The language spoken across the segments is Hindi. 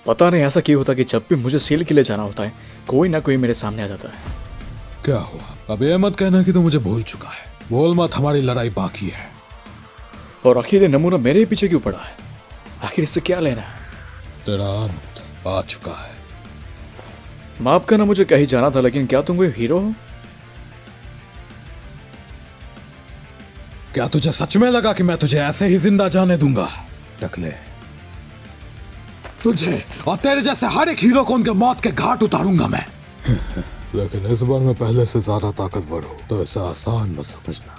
पता नहीं ऐसा क्यों होता कि जब भी मुझे सेल के लिए जाना होता है कोई ना कोई मेरे सामने आ जाता है। क्या हुआ? अब ये मत कहना कि तू मुझे भूल चुका है। बोल मत, हमारी लड़ाई बाकी है। और आखिर ये नमूना मेरे ही पीछे क्यों पड़ा है? आखिर इससे क्या लेना है? तेरा अंत आ चुका है। माफ करना, मुझे कहीं जाना था, लेकिन क्या तुम कोई हीरो हो? क्या तुझे सच में लगा कि मैं तुझे ऐसे ही जिंदा जाने दूंगा? टकले, तुझे और तेरे जैसे हर एक हीरो को उनके मौत के घाट उतारूंगा मैं। लेकिन इस बार मैं पहले से ज्यादा ताकतवर हूं, तो ऐसा आसान मत समझना।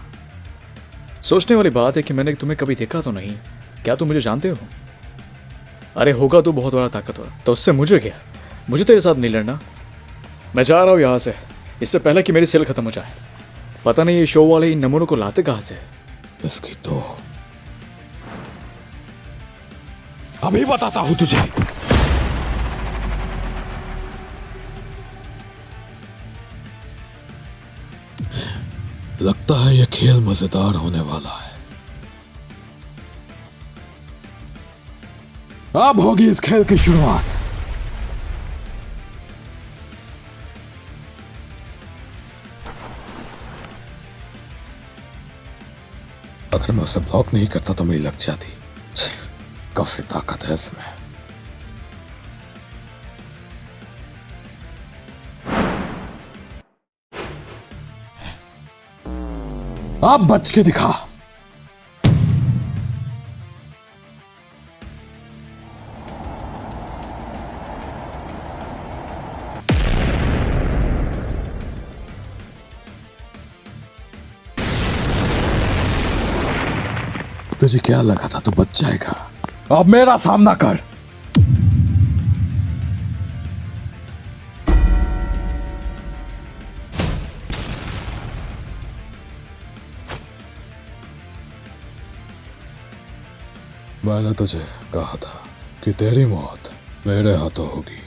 सोचने वाली बात है कि मैंने तुम्हें कभी देखा तो नहीं। क्या तुम मुझे जानते हो? अरे होगा तो बहुत बड़ा ताकतवर, तो उससे मुझे क्या? मुझे तेरे साथ नहीं लड़ना। मैं जा रहा हूँ यहाँ से, इससे पहले कि मेरी सेल खत्म हो जाए। पता नहीं ये शो वाले इन नमूनों को लाते कहाँ से? इसकी तो अभी बताता हूं तुझे। लगता है यह खेल मजेदार होने वाला है। अब होगी इस खेल की शुरुआत। अगर मैं उसे ब्लॉक नहीं करता तो मेरी लग जाती। काफी ताकत है इसमें। अब बच के दिखा। तुझे क्या लगा था तू बच जाएगा? अब मेरा सामना कर। मैंने तुझे कहा था कि तेरी मौत मेरे हाथों होगी।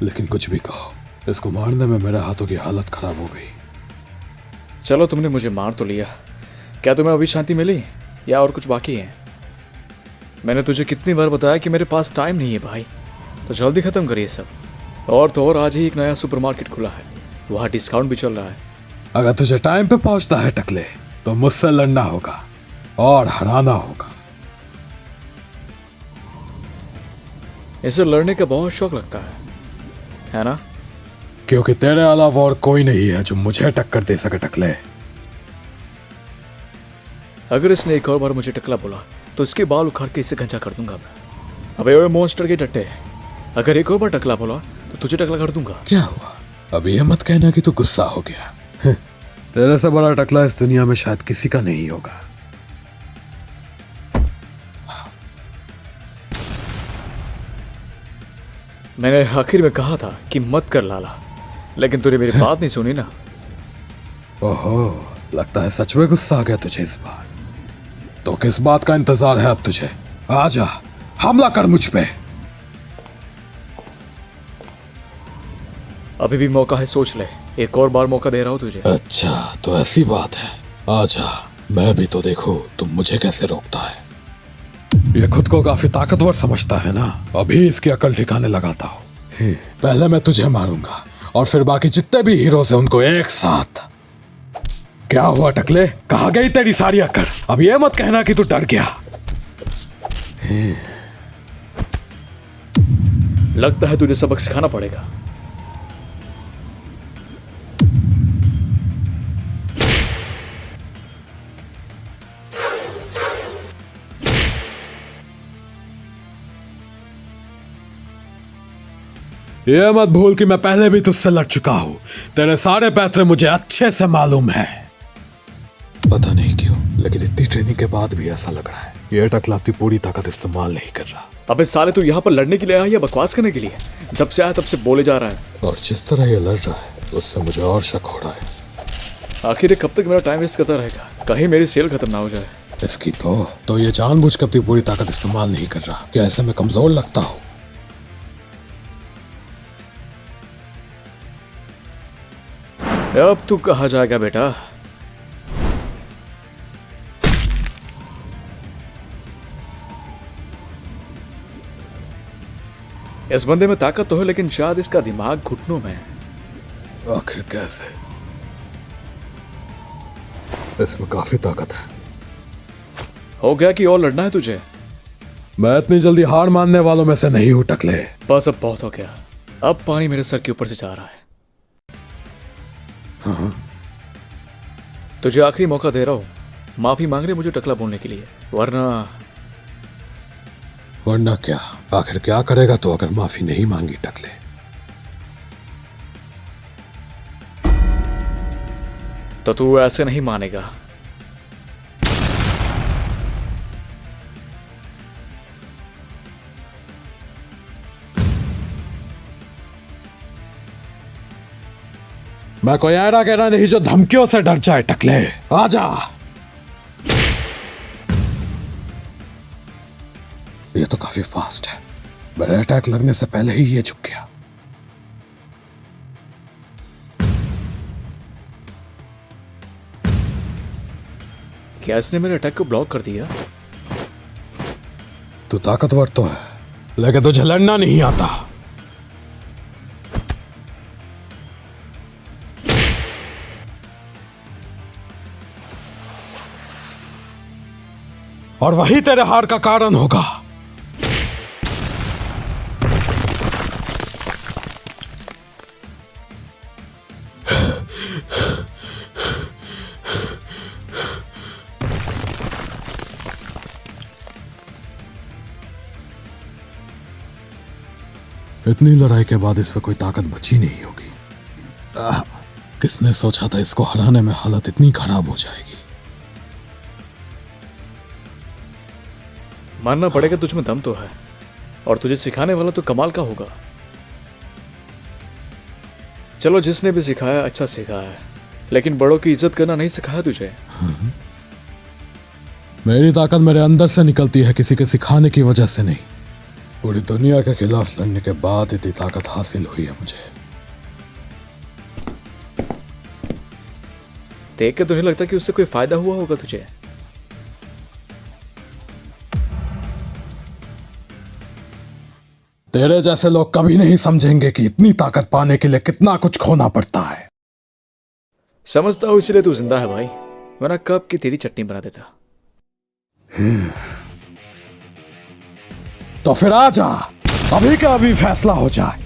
लेकिन कुछ भी कहो, इसको मारने में मेरे हाथों की हालत खराब हो गई। चलो, तुमने मुझे मार तो लिया। क्या तुम्हें अभी शांति मिली या और कुछ बाकी है? मैंने तुझे कितनी बार बताया कि मेरे पास टाइम नहीं है भाई, तो जल्दी खत्म करिए सब। और तो और आज ही एक नया सुपरमार्केट खुला है, वहाँ डिस्काउंट भी चल रहा है। अगर तुझे टाइम पे पहुंचता है टकले, तो मुझसे लड़ना होगा और हराना होगा। इसे लड़ने का बहुत शौक लगता है ना? क्योंकि तेरे अलावा और कोई नहीं है जो मुझे टक्कर दे सके टकले। अगर इसने एक और बार मुझे टकला बोला तो इसके बाल उखाड़ के इसे गंजा कर दूंगा मैं। अबे ओए मॉन्स्टर के टट्टे, अगर एक और बार टकला बोला तो तुझे टकला कर दूंगा। क्या हुआ? अब ये मत कहना कि तू गुस्सा हो गया। तेरे से बड़ा टकला इस दुनिया में शायद किसी का नहीं होगा। मैंने आखिर में कहा था कि मत कर लाला, लेकिन तूने मेरी बात नहीं सुनी ना। ओहो, लगता है सच में गुस्सा आ गया तुझे इस बार। तो किस बात का इंतजार है अब तुझे? आजा, हमला कर मुझ पे। अभी भी मौका है, सोच ले। एक और बार मौका दे रहा हूं तुझे। अच्छा, तो ऐसी बात है। आजा, मैं भी तो देखूं तुम मुझे कैसे रोकता है। ये खुद को काफी ताकतवर समझता है ना, अभी इसकी अकल ठिकाने लगाता हूँ। पहले मैं तुझे मारूंगा और फिर बाकी जितने भी हीरोज हैं उनको एक साथ। क्या हुआ टकले, कहाँ गई तेरी सारी अकड़? अब ये मत कहना कि तू डर गया। लगता है तुझे सबक सिखाना पड़ेगा। ये मत भूल कि मैं पहले भी तुझसे लड़ चुका हूं। तेरे सारे पैतरे मुझे अच्छे से मालूम है। पता नहीं क्यों, लेकिन इतनी ट्रेनिंग के बाद भी ऐसा लग रहा है ये टकला अपनी पूरी ताकत इस्तेमाल नहीं कर रहा। अबे साले, तू यहाँ पर लड़ने के लिए आया या बकवास करने के लिए? जब से आया तब से बोले जा रहा है। और जिस तरह ये लड़ रहा है उससे मुझे और शक हो रहा है। आखिर ये कब तक मेरा टाइम वेस्ट करता रहेगा? कहीं मेरी सेल खत्म ना हो जाए। इसकी तो ये जानबूझ कर अपनी पूरी ताकत इस्तेमाल नहीं कर रहा। क्या ऐसे में कमजोर लगता हूँ? अब तू कहाँ जाएगा बेटा? इस बंदे में ताकत तो है, लेकिन शायद इसका दिमाग घुटनों में है। आखिर कैसे? इसमें काफी ताकत है। हो गया कि और लड़ना है तुझे? मैं इतनी जल्दी हार मानने वालों में से नहीं हूं टकले। बस अब बहुत हो गया। अब पानी मेरे सर के ऊपर से जा रहा है। तुझे आखिरी मौका दे रहा हूं, माफी मांग रहे मुझे टकला बोलने के लिए, वरना क्या? आखिर क्या करेगा तो अगर माफी नहीं मांगी टकले? तो तू ऐसे नहीं मानेगा। मैं कोई ऐरा गहरा नहीं जो धमकियों से डर जाए टकले। आजा। ये तो काफी फास्ट है। मेरे अटैक लगने से पहले ही ये झुक गया। क्या इसने मेरे अटैक को ब्लॉक कर दिया? तू ताकतवर तो है, लेकिन तुझे लड़ना नहीं आता। और वही तेरे हार का कारण होगा। इतनी लड़ाई के बाद इस पे कोई ताकत बची नहीं होगी। किसने सोचा था इसको हराने में हालत इतनी खराब हो जाएगी। मानना पड़ेगा तुझ में दम तो है, और तुझे सिखाने वाला तो कमाल का होगा। चलो, जिसने भी सिखाया अच्छा सिखाया है, लेकिन बड़ों की इज्जत करना नहीं सिखाया तुझे। मेरी ताकत मेरे अंदर से निकलती है, किसी के सिखाने की वजह से नहीं। पूरी दुनिया के खिलाफ लड़ने के बाद इतनी ताकत हासिल हुई है मुझे। देख के तो नहीं लगता कि उससे कोई फायदा हुआ होगा तुझे। तेरे जैसे लोग कभी नहीं समझेंगे कि इतनी ताकत पाने के लिए कितना कुछ खोना पड़ता है। समझता हूं, इसीलिए तू जिंदा है भाई, वरना कब की तेरी चटनी बना देता। तो फिर आजा, अभी का अभी फैसला हो जाए।